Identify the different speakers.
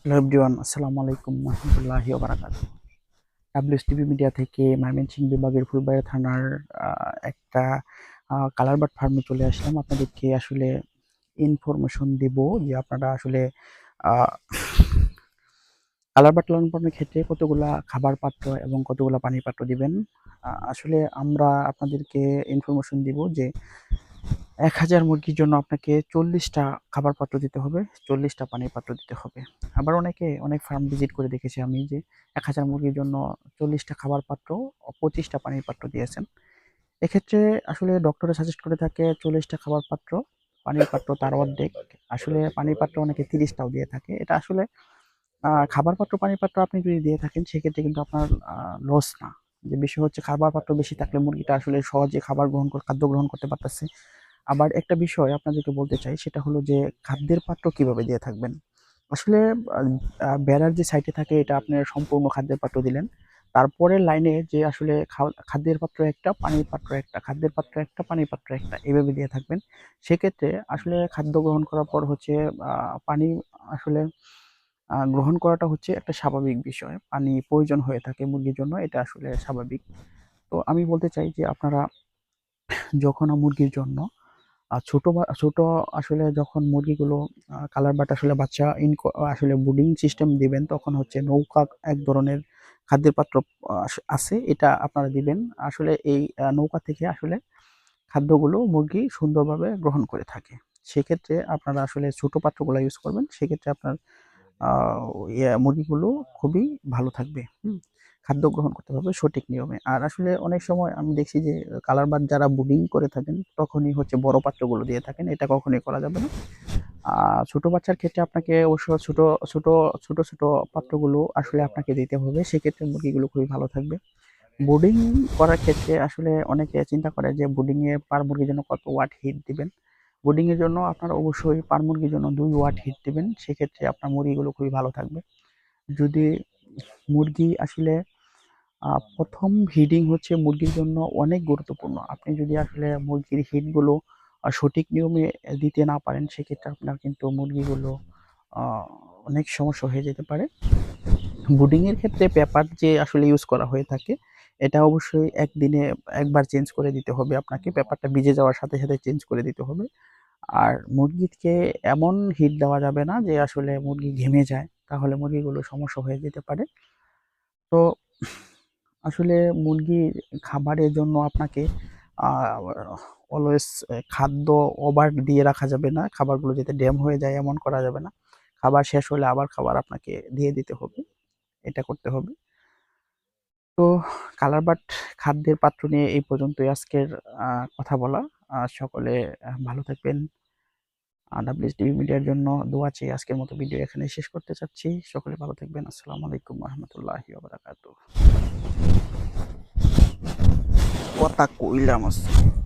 Speaker 1: Hello everyone, আসসালামু আলাইকুম রহমতুল্লাহি ওয়া বারাকাতুহু। ডাব্লিউএসটিভি মিডিয়া থেকে ময়মনসিংহ বিভাগের ফুলবাড়ী থানার একটা কালার বার্ড ফার্মে চলে আসলাম। আপনাদেরকে আসলে ইনফরমেশন দিব যে আপনারা আসলে আ কালার বার্ড লালন পালনের ক্ষেত্রে কতগুলা খাবার পাত্র এবং কতগুলা পানির পাত্র দিবেন। আসলে আমরা আপনাদেরকে ইনফরমেশন দিব যে ১,০০০ মুরগির জন্য আপনাকে ৪০ টা খাবার পাত্র দিতে হবে, ৪০ টা পানির পাত্র দিতে হবে। আবার অনেক ফার্ম ভিজিট করে দেখেছি আমি যে ১,০০০ মুরগির জন্য ৪০ টা খাবার পাত্র ও ২৫ টা পানির পাত্র দিয়েছেন। এক্ষেত্রে আসলে ডক্টররা সাজেস্ট করে থাকে ৪০ টা খাবার পাত্র, পানির পাত্র তার অর্ধেক। আসলে পানির পাত্র অনেকে ৩০ টাও দিয়ে থাকে। এটা আসলে খাবার পাত্র, পানির পাত্র আপনি যদি দিয়ে থাকেন সেক্ষেত্রে কিন্তু আপনার লস না। যে বিষয় হচ্ছে খাবার পাত্র বেশি থাকলে মুরগিটা আসলে সহজে খাদ্য গ্রহণ করতে পারতেছে। আবার একটা বিষয় আপনাদেরকে বলতে চাই সেটা হলো যে খাদ্যের পাত্র কিভাবে দিয়ে থাকবেন। আসলে আ আ বেড়ার যে সাইডে থাকে এটা আপনার সম্পূর্ণ খাদ্যের পাত্র দিলেন। তারপরের লাইনে যে আসলে খাদ্যের পাত্র একটা, পানির পাত্র একটা, খাদ্যের পাত্র একটা, পানির পাত্র একটা এভাবে দিয়ে থাকবেন। সেক্ষেত্রে আসলে খাদ্য গ্রহণ করার পর হচ্ছে আ পানি আসলে গ্রহণ করাটা হচ্ছে একটা স্বাভাবিক বিষয়। পানি প্রয়োজন হয়ে থাকে মুরগির জন্য, এটা আসলে স্বাভাবিক। তো আমি বলতে চাই যে আপনারা যখন মুরগির জন্য ছোট আসলে যখন মুরগিগুলো কালার বাট আসলে বাচ্চা আসলে ব্রুডিং সিস্টেম দিবেন তখন হচ্ছে নৌকা এক ধরনের খাদ্যের পাত্র আছে, এটা আপনারা দিবেন। আসলে এই নৌকা থেকে আসলে খাদ্যগুলো মুরগি সুন্দরভাবে গ্রহণ করে থাকে। সেক্ষেত্রে আপনারা আসলে ছোট পাত্রগুলা ইউজ করবেন। সেক্ষেত্রে আপনার আ মুরগিগুলো খুবই ভালো থাকবে। খাদ্য গ্রহণ করতে হবে সঠিক নিয়মে। আর আসলে অনেক সময় আমি দেখছি যে কালার বার্ড যারা ব্রুডিং করে থাকেন তখনই হচ্ছে বড় পাত্রগুলো দিয়ে থাকেন। এটা কখনোই করা যাবে না। আ ছোট বাচ্চার ক্ষেত্রে আপনাকে অবশ্য ছোট পাত্রগুলো আসলে আপনাকে দিতে হবে। সেক্ষেত্রে মুরগিগুলো খুবই ভালো থাকবে। ব্রুডিং করার ক্ষেত্রে আসলে অনেকে চিন্তা করে যে ব্রুডিং এ পার মুরগির জন্য কত ওয়াট হিট দিবেন। ব্রুডিং এর জন্য আপনারা অবশ্যই পার মুরগির জন্য ২ ওয়াট হিট দিবেন। সেক্ষেত্রে আপনার মুরগিগুলো খুবই ভালো থাকবে। যদি মুরগি আসলে ১ম হিটিং হচ্ছে মুরগির জন্য অনেক গুরুত্বপূর্ণ। আপনি যদি আসলে মুরগির হিটগুলো সঠিক নিয়মে দিতে না পারেন, সেক্ষেত্রে আপনার কিন্তু মুরগিগুলো আ অনেক সমস্যা হয়ে যেতে পারে। ব্রুডিং এর ক্ষেত্রে পেপার যে আসলে ইউজ করা হয়ে থাকে, এটা অবশ্যই একদিনে একবার চেঞ্জ করে দিতে হবে আপনাকে। পেপারটা ভিজে যাওয়ার সাথে চেঞ্জ করে দিতে হবে। আর মুরগিকে এমন হিট দেওয়া যাবে না যে আসলে মুরগি ঘেমে যায়। তাহলে মুরগিগুলো সমস্যা হয়ে যেতে পারে। তো আসলে মুরগির খাবারের জন্য আপনাকে আ অলওয়েজ খাদ্য ওভার দিয়ে রাখা যাবে না। খাবারগুলো যাতে ড্যাম হয়ে যায় এমন করা যাবে না। খাবার শেষ হলে আবার খাবার আপনাকে দিয়ে দিতে হবে। এটা করতে হবে। তো কালার বাট খাদ্যের পাত্র নিয়ে এই পর্যন্তই আজকের আ কথা বলা। সকলে ভালো থাকবেন। WSTV মিডিয়ার জন্য দোয়া চেয়ে আজকের মতো ভিডিও এখানেই শেষ করতে চাচ্ছি। সকলে ভালো থাকবেন। আসসালামু আলাইকুম ওয়া রাহমাতুল্লাহি ওয়া বারাকাতুহু। কথা কইলাম আজকে।